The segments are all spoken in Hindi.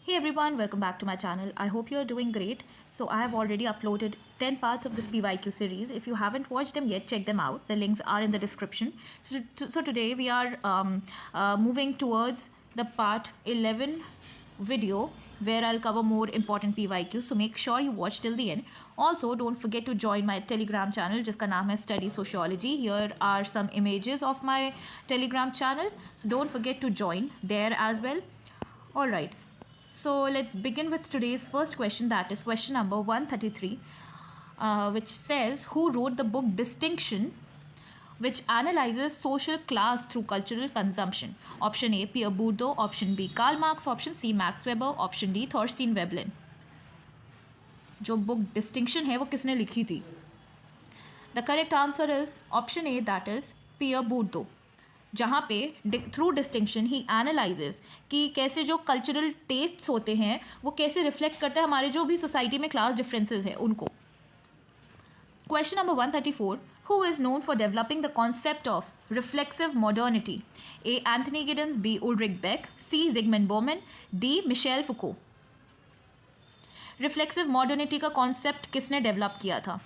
Hey everyone, welcome back to my channel. I hope you're doing great. So I have already uploaded 10 parts of this PYQ series. If you haven't watched them yet, check them out. The links are in the description. So today we are moving towards the part 11 video where I'll cover more important PYQ. So make sure you watch till the end. Also, don't forget to join my Telegram channel जिसका नाम है Study Sociology. Here are some images of my Telegram channel. So don't forget to join there as well. Alright. So let's begin with today's first question, that is question number 133, which says, who wrote the book Distinction, which analyzes social class through cultural consumption? Option A, Pierre Bourdieu. Option B, Karl Marx. Option C, Max Weber. Option D, Thorstein Veblen. जो बुक डिस्टिंक्शन है वो किसने लिखी थी? The correct answer is option A, that is Pierre Bourdieu, जहाँ पे थ्रू डिस्टिंक्शन ही एनालाइजेस कि कैसे जो कल्चरल टेस्ट्स होते हैं वो कैसे रिफ्लेक्ट करते हैं हमारे जो भी सोसाइटी में क्लास डिफरेंसेस हैं उनको. Question number 134, who is known for developing the concept of reflexive modernity? A, Anthony Giddens. B, Ulrich Beck. C, Zygmunt Bauman. D, Michel Foucault. Reflexive modernity का कॉन्सेप्ट किसने डेवलप किया था?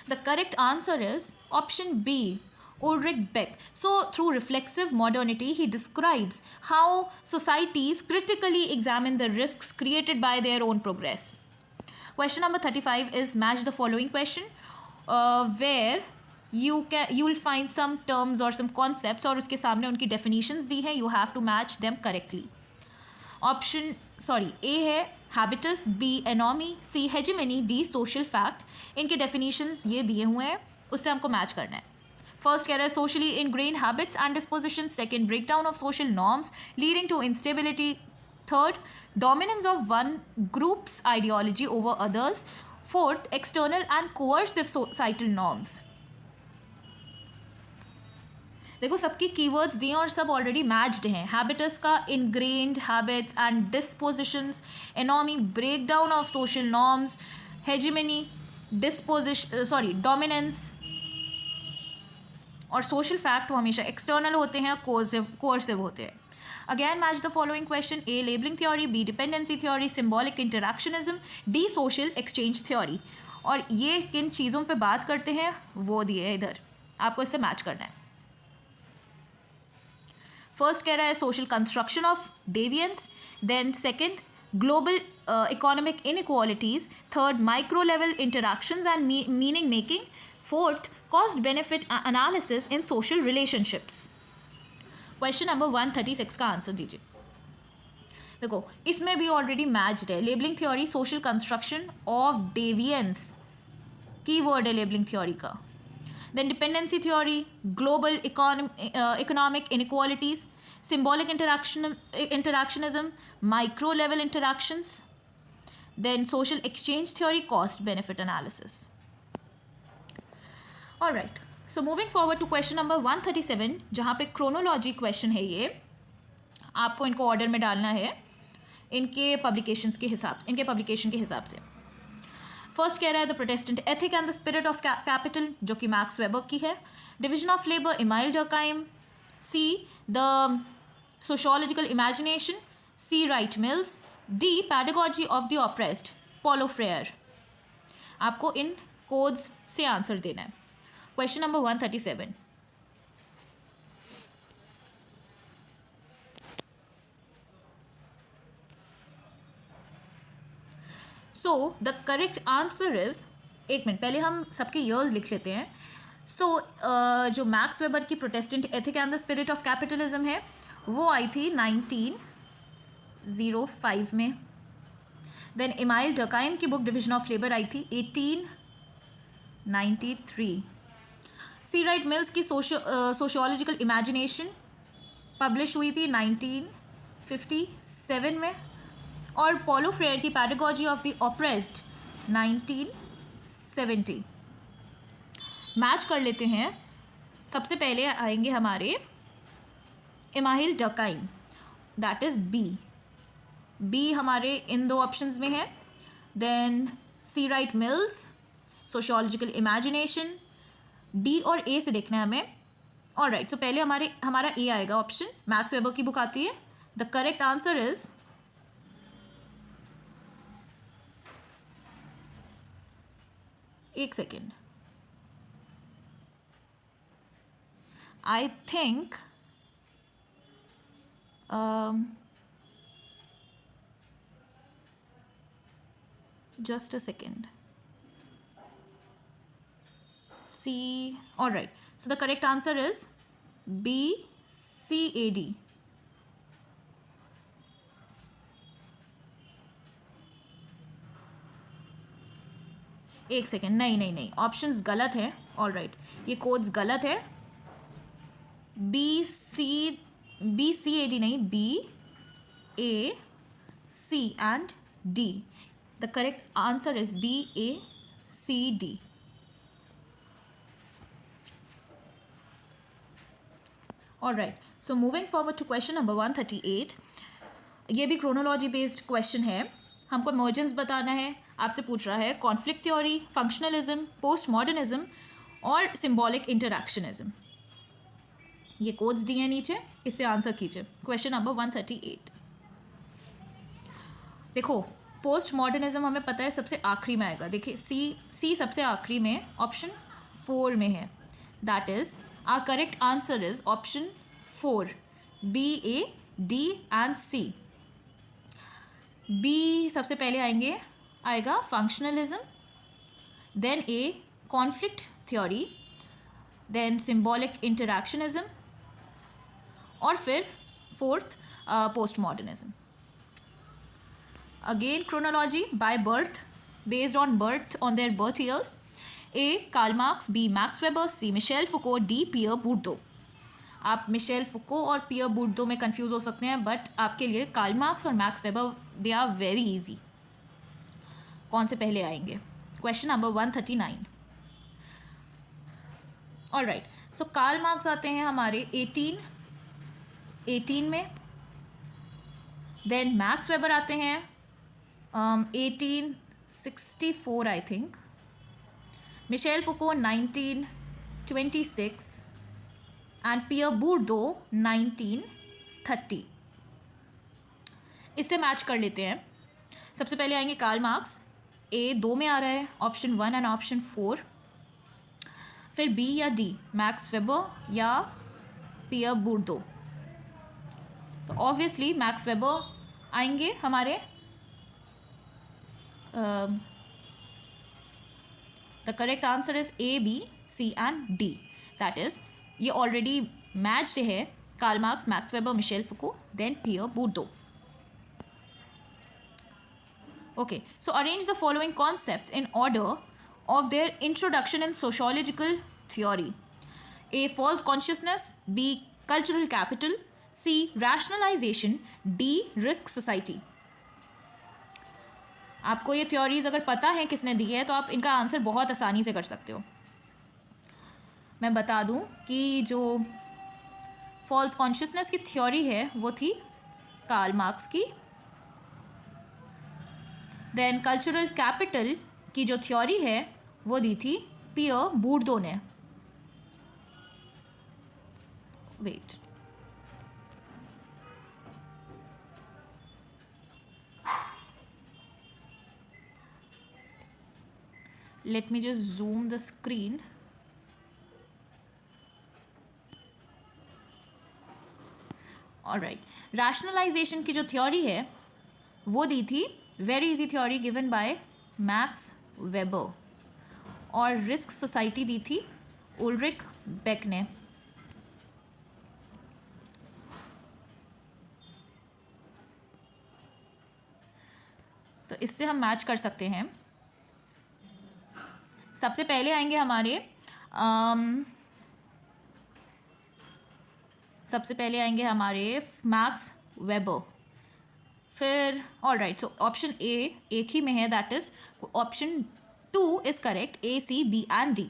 The correct answer is option B, Ulrich Beck. So through reflexive modernity, he describes how societies critically examine the risks created by their own progress. Question number 35 is match the following question, where you will find some terms or some concepts और उसके सामने उनकी definitions दी हैं. You have to match them correctly. A है habitus, B anomy, C hegemony, D social fact. इनके definitions ये दिए हुए हैं, उससे हमको मैच करना है. फर्स्ट कह रहा है socially ingrained habits and disposition. Second, breakdown of social norms leading to instability. Third, dominance of one group's ideology over others. Fourth, external and coercive societal norms. देखो सबकी कीवर्ड्स दिए और सब ऑलरेडी मैच्ड हैं. हैबिटस का ingrained habits and dispositions. Anomie, breakdown of social norms. Hegemony, dominance. और सोशल फैक्ट वो हमेशा एक्सटर्नल होते हैं, कोअर्सिव होते हैं. Again match the following question. A, labelling theory. B, dependency theory. Symbolic interactionism. D, social exchange theory. और ये किन चीज़ों पे बात करते हैं वो दिए है इधर, आपको इससे मैच करना है. फर्स्ट कह रहा है social construction of deviance. Then second, global economic inequalities. Third, micro level interactions and meaning making. Fourth, cost benefit analysis in social relationships. Question number 136 का आंसर दीजिए. देखो इसमें भी ऑलरेडी मैच्ड है. Labelling theory, social construction of deviance keyword है लेबलिंग थ्योरी का. Then dependency theory, global economic inequalities, symbolic interactionism, micro level interactions. Then social exchange theory, cost benefit analysis. Alright, so moving forward to question number 137, जहाँ पे क्रोनोलॉजी क्वेश्चन है. ये आपको इनको ऑर्डर में डालना है इनके पब्लिकेशन के हिसाब से. फर्स्ट कह रहा है the Protestant ethic and the spirit of capital, जो कि मैक्स वेबर की है. Division of labour, Emile Durkheim. C, the sociological imagination. C, Wright Mills. D, pedagogy of the oppressed, Paulo Freire. आपको इन कोड्स से आंसर देना है. Question number 137. So the correct answer is, एक मिनट पहले हम सबके ईयर्स लिख लेते हैं. सो जो मैक्स वेबर की Protestant ethic and the spirit of capitalism है वो आई थी 1905 में. देन इमाइल डर्कहाइम की बुक डिविजन ऑफ लेबर आई थी 1893. सी, राइट मिल्स की सोशियोलॉजिकल इमेजिनेशन पब्लिश हुई थी 1957 में. और पॉलो फ्रेयर की pedagogy of the oppressed 1970. Match कर लेते हैं. सबसे पहले आएंगे हमारे Emile Durkheim, that is B हमारे इन दो ऑप्शंस में है. Then C, Wright Mills, sociological imagination. D और ए से देखना है हमें. ऑलराइट, सो पहले हमारा ए आएगा ऑप्शन. मैक्स वेबर की बुक आती है The correct answer is एक second, I think just a second. C. All right. So the correct answer is B, CAD. एक सेकेंड, नहीं नहीं नहीं, ऑप्शंस गलत है. ऑल राइट, ये कोड्स गलत है. BCAD नहीं, BAC and D. The correct answer is BACD. All right. So moving forward to question number 138. ये भी क्रोनोलॉजी बेस्ड क्वेश्चन है. हमको इमर्जेंस बताना है. आपसे पूछ रहा है conflict theory, functionalism, post modernism और सिंबॉलिक इंटरैक्शनिज्म. ये कोड्स दिए हैं नीचे, इससे आंसर कीजिए. Question number 138. देखो, पोस्ट मॉडर्निज्म हमें पता है सबसे आखिरी में आएगा. देखिए, सी सबसे आखिरी में ऑप्शन 4 में है. That is our correct answer is option 4, BAD and C. B सबसे पहले आएगा functionalism, then A conflict theory, then symbolic interactionism और फिर fourth post modernism. Again chronology by birth, based on birth, on their birth years. A Karl Marx, B Max Weber, C Michel Foucault, D Pierre Bourdieu. आप मिशेल फुको और पियर बूर्दो में कंफ्यूज हो सकते हैं, बट आपके लिए कार्ल मार्क्स और Max Weber they are very easy. कौन से पहले आएंगे? Question number 139. All right. So Karl Marx आते हैं हमारे 18 में. देन मैक्स वेबर आते हैं 1864 I think. Michel Foucault 1926 and Pierre Bourdieu 1930. इससे मैच कर लेते हैं. सबसे पहले आएंगे कार्ल मार्क्स. A 2 में आ रहा है, ऑप्शन 1 एंड ऑप्शन 4. फिर B या D, मैक्स वेबर या पियर बूर्दो. तो ऑब्वियसली मैक्स वेबर आएंगे हमारे. The correct answer is A, B, C and D. That is ये ऑलरेडी मैच्ड है. Karl Marx, Max Weber, Michel Foucault, then Pierre Bourdieu. Okay, so arrange the following concepts in order of their introduction in sociological theory. A, false consciousness, B, cultural capital, C, rationalization, D, risk society. आपको ये थ्योरीज अगर पता है किसने दी है तो आप इनका आंसर बहुत आसानी से कर सकते हो. मैं बता दूं कि जो फॉल्स कॉन्शियसनेस की थ्योरी है वो थी कार्ल मार्क्स की. देन कल्चरल कैपिटल की जो थ्योरी है वो दी थी पियर बूर्दो ने. Wait, let me just zoom the screen. Alright, rationalisation की जो थ्योरी है वो दी थी, very easy theory given by Max Weber. और रिस्क सोसाइटी दी थी उल्रिक बेक ने. तो इससे हम मैच कर सकते हैं. सबसे पहले आएंगे हमारे मैक्स वेबर. फिर all right, so option A एक ही में है, that is option 2 is correct. A, C, B and D.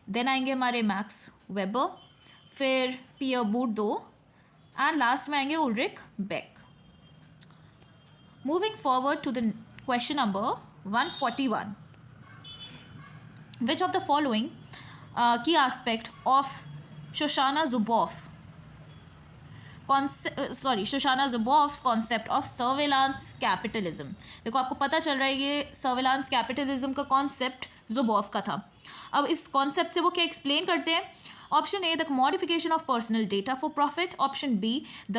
Then आएंगे हमारे मैक्स वेबर, फिर पियर बूर्दो एंड लास्ट में आएंगे Ulrich Beck. Moving forward to the question number 141. Which of the following key aspect of Shoshana Zuboff Shoshana Zuboff's concept of surveillance capitalism. देखो आपको पता चल रहा है ये सर्वेलांस कैपिटलिज्म का कॉन्सेप्ट जुबॉफ का था. अब इस कॉन्सेप्ट से वो क्या एक्सप्लेन करते हैं. Option A, the commodification of personal data for profit. Option B, the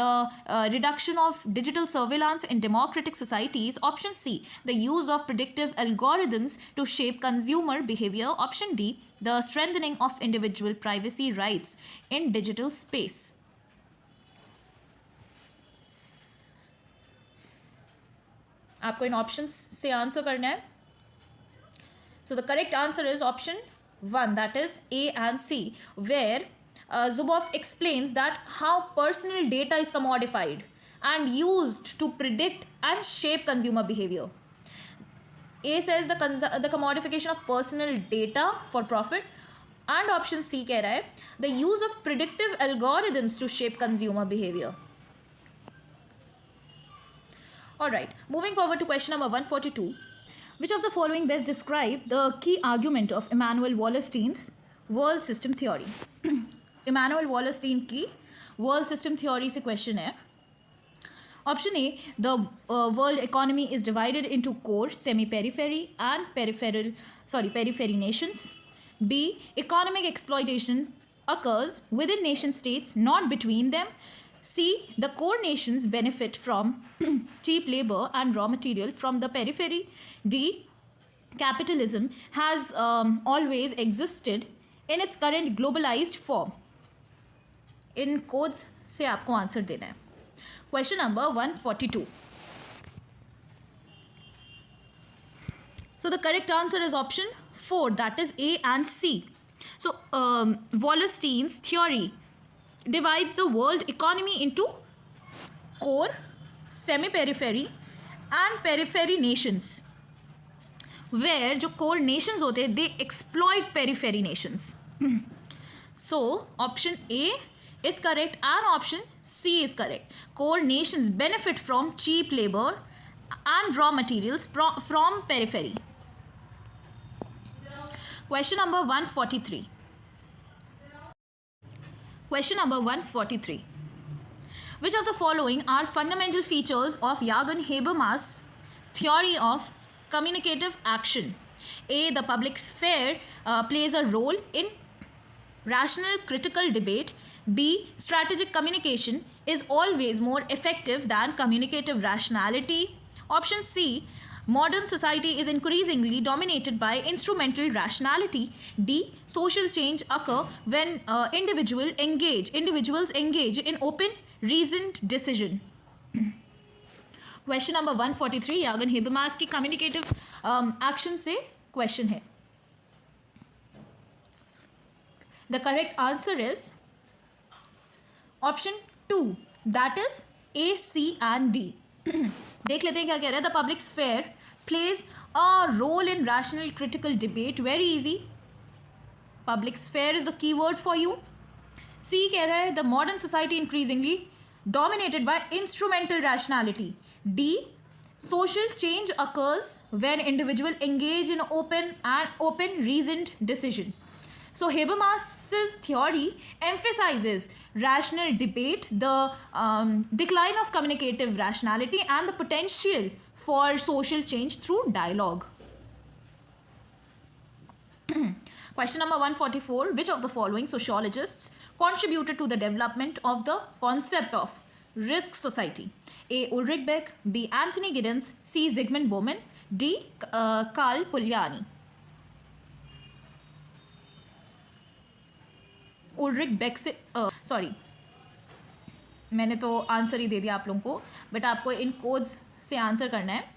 reduction of digital surveillance in democratic societies. Option C, the use of predictive algorithms to shape consumer behaviour. Option D, the strengthening of individual privacy rights in digital space. आपको इन ऑप्शंस से आंसर करना है. So the correct answer is option 1, that is A and C, where Zuboff explains that how personal data is commodified and used to predict and shape consumer behavior. A says the commodification of personal data for profit, and option C कह रहा है the use of predictive algorithms to shape consumer behavior. Alright, moving forward to question number 142. Which of the following best describe the key argument of Immanuel Wallerstein's world system theory? Immanuel Wallerstein की world system theory से question है. Option A, the world economy is divided into core, semi-periphery and periphery nations. B, economic exploitation occurs within nation states, not between them. C, the core nations benefit from cheap labor and raw material from the periphery. D, capitalism has always existed in its current globalized form. In codes से आपको आंसर देना है. Question number 142. So the correct answer is option 4, that is A and C. So Wallerstein's theory divides the world economy into core, semi-periphery and periphery nations, where जो core nations होते हैं they exploit periphery nations. So option A is correct and option C is correct. Core nations benefit from cheap labor and raw materials from periphery. Question number 143. Question number 143. Which of the following are fundamental features of Jürgen Habermas' theory of communicative action? A, the public sphere plays a role in rational critical debate. B, strategic communication is always more effective than communicative rationality. Option C, modern society is increasingly dominated by instrumental rationality. D, social change occur when individuals engage in open reasoned decision. Question number 143 Jürgen Habermas की communicative action से question है. The correct answer is option 2, that is A, C and D. देख लेते हैं क्या कह रहा है. The public sphere plays a role in rational critical debate. Very easy. Public sphere is the keyword for you. C कह रहा है the modern society increasingly dominated by instrumental rationality. D, social change occurs when individuals engage in open reasoned decision. So Habermas's theory emphasizes rational debate, the decline of communicative rationality and the potential for social change through dialogue. Question number 144. Which of the following sociologists contributed to the development of the concept of risk society? A, Ulrich Beck. B, Anthony Giddens. C, Zygmunt Bauman. D, Karl Polanyi. Ulrich Beck से सॉरी मैंने तो आंसर ही दे दिया आप लोगों को, बट आपको इन कोड्स से आंसर करना है.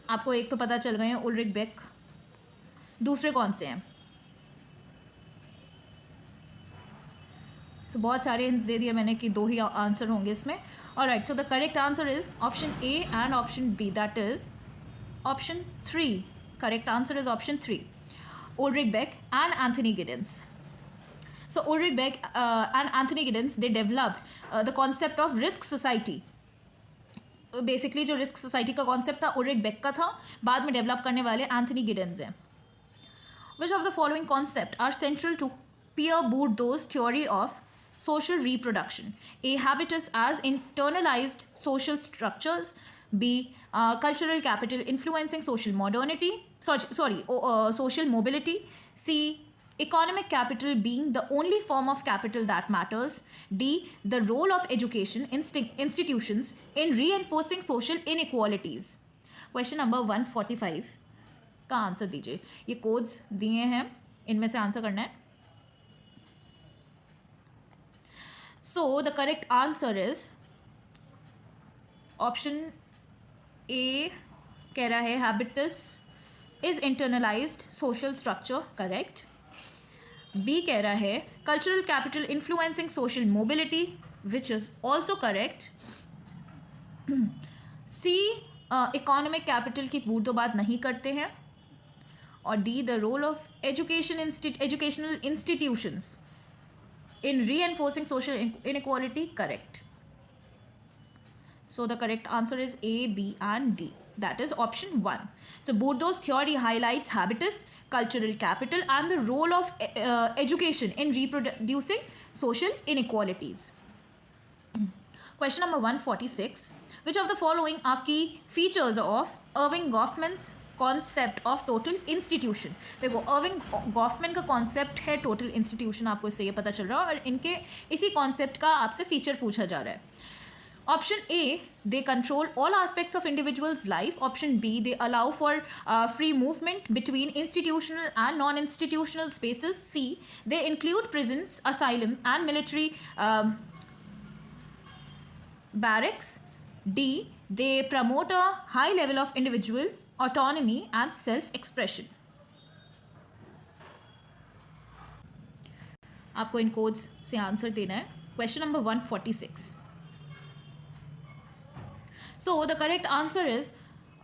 आपको एक तो पता चल गए हैं उल्रिक बेक, दूसरे कौन से हैं. सो बहुत सारे हिंट्स दे दिए मैंने कि 2 ही आंसर होंगे इसमें. Alright, so the correct answer is option A and option B, that is option 3. Correct answer is option 3, Ulrich Beck and Anthony Giddens. So Ulrich Beck and Anthony Giddens, they developed the concept of risk society. Basically जो risk society का concept था Ulrich Beck का था, बाद में develop करने वाले Anthony Giddens हैं. Which of the following concepts are central to Pierre Bourdieu's theory of social reproduction. A, habitus as internalized social structures. B, cultural capital influencing social modernity. Social mobility. C, economic capital being the only form of capital that matters. D, the role of education institutions in reinforcing social inequalities. Question number 145 का आंसर दीजिए. ये कोड्स दिए हैं, इनमें से आंसर करना है. So the correct answer is option A कह रहा है habitus is internalized social structure. Correct. B कह रहा है cultural capital influencing social mobility, which is also correct. C economic capital की बूट तो बात नहीं करते हैं. और D the role of educational institutions in reinforcing social inequality. Correct. So the correct answer is A, B and D. That is option 1. So Bourdieu's theory highlights habitus, cultural capital and the role of education in reproducing social inequalities. Question number 146. Which of the following are key features of Irving Goffman's concept of total institution? देखो Irving Goffman का concept है total institution, आपको इससे ये पता चल रहा है, और इनके इसी concept का आपसे feature पूछा जा रहा है. Option A, they control all aspects of individual's life. Option B, they allow for free movement between institutional and non-institutional spaces. C, they include prisons, asylum and military barracks. D, they promote a high level of individual autonomy and self-expression. आपको इन कोड्स से आंसर देना है. Question number 146. So the correct answer is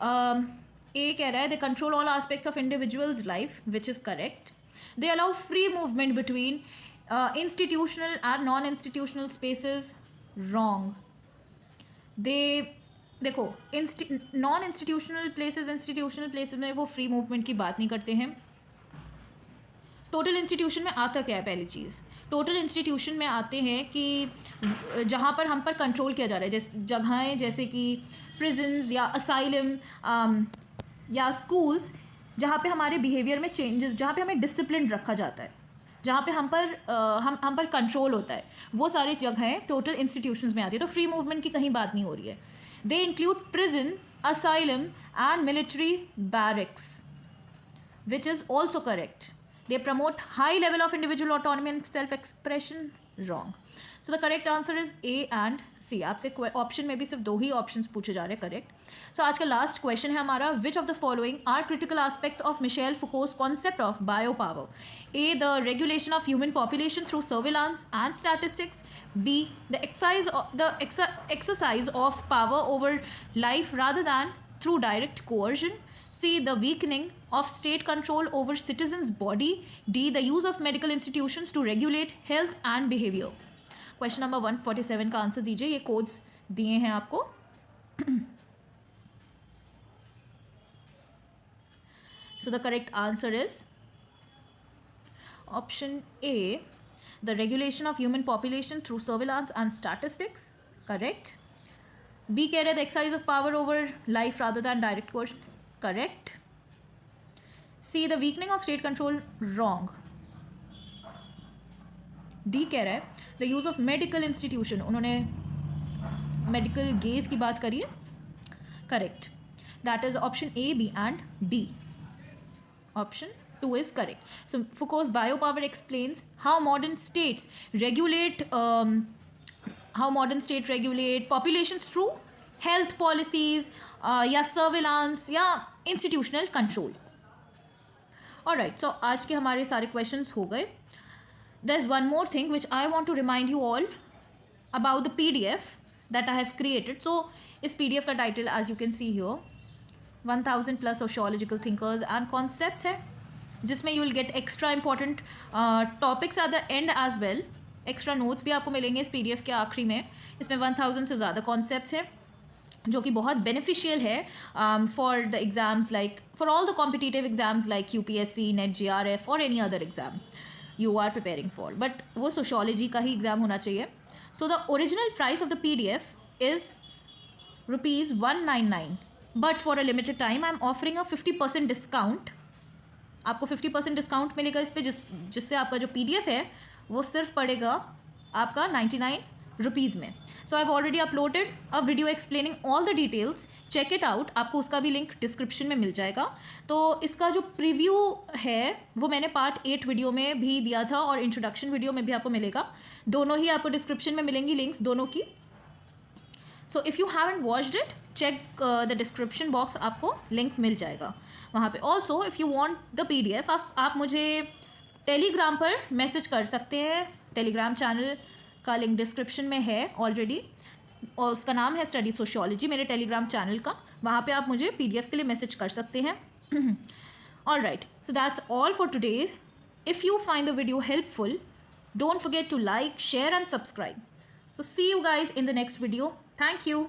A कह रहा है they control all aspects of individual's life, which is correct. They allow free movement between institutional and non-institutional spaces. Wrong. देखो non institutional places institutional places में वो फ्री मूवमेंट की बात नहीं करते हैं. टोटल इंस्टीट्यूशन में आता क्या है? पहली चीज़, टोटल इंस्टीट्यूशन में आते हैं कि जहाँ पर हम पर कंट्रोल किया जा रहा है, जैसे जगहें जैसे कि प्रिजन्स या असाइलम या स्कूल्स, जहाँ पे हमारे बिहेवियर में चेंजेस, जहाँ पे हमें डिसिप्लिन रखा जाता है, जहाँ पे हम पर कंट्रोल होता है, वो सारी जगहें टोटल इंस्टीट्यूशंस में आती है. तो फ्री मूवमेंट की कहीं बात नहीं हो रही है. They include prison, asylum and military barracks, which is also correct. They promote high level of individual autonomy and self-expression. Wrong. So the correct answer is A and C. आपसे ऑप्शन में भी सिर्फ 2 ही ऑप्शंस पूछे जा रहे हैं. करेक्ट. सो आज का लास्ट क्वेश्चन है हमारा. Which of the following are critical aspects of Michel Foucault's concept of biopower? A, the regulation of human population through surveillance and statistics. B, the exercise of power over life rather than through direct coercion. C, the weakening of state control over citizens' body. D, the use of medical institutions to regulate health and behavior. Question number 147 का आंसर दीजिए. ये कोड्स दिए हैं आपको. So the correct answer is option A, the regulation of human population through surveillance and statistics. Correct. B कह रहे हैं the exercise of power over life rather than direct coercion. Correct. C, the weakening of state control. Wrong. D कह रहा है the use of medical institution. उन्होंने medical gaze की बात करी है. Correct. That is option A, B and D. Option 2 is correct. So Foucault's biopower explains how modern states regulate populations through health policies या सर्विलांस या इंस्टीट्यूशनल कंट्रोल. ऑलराइट. सो आज के हमारे सारे क्वेश्चंस हो गए. There is one more thing which I want to remind you all about the PDF that I have created. So इस PDF का title as you can see here 1000+ sociological thinkers and concepts है, जिसमें you will get extra important topics at the end as well. Extra notes भी आपको मिलेंगे इस PDF के आखिरी में. इसमें 1000 से ज़्यादा कॉन्सेप्ट्स हैं जो कि बहुत बेनिफिशियल है for the exams, like for all the competitive exams like UPSC, NET, GRF और any other exam. you are preparing for. But वो sociology का ही exam होना चाहिए. So the original price of the PDF is ₹199. But for a limited time I'm offering a 50% discount. आपको 50% डिस्काउंट मिलेगा इस पर, जिससे आपका जो PDF है वो सिर्फ पड़ेगा आपका 99 रुपीज़ में. So I have already uploaded a video explaining all the details. Check it out. आपको उसका भी लिंक डिस्क्रिप्शन में मिल जाएगा. तो इसका जो प्रीव्यू है वो मैंने पार्ट 8 वीडियो में भी दिया था और इंट्रोडक्शन वीडियो में भी आपको मिलेगा. दोनों ही आपको डिस्क्रिप्शन में मिलेंगी लिंक्स दोनों की. So if you haven't watched it, check the description box, आपको लिंक मिल जाएगा वहाँ पे. Also if you want the PDF, आप मुझे टेलीग्राम पर मैसेज कर सकते हैं. टेलीग्राम चैनल का लिंक डिस्क्रिप्शन में है ऑलरेडी और उसका नाम है स्टडी सोशियोलॉजी, मेरे टेलीग्राम चैनल का. वहाँ पे आप मुझे PDF के लिए मैसेज कर सकते हैं. All right, so that's all for today. If you find the video helpful, don't forget to like, share and subscribe. So see you guys in the next video. Thank you.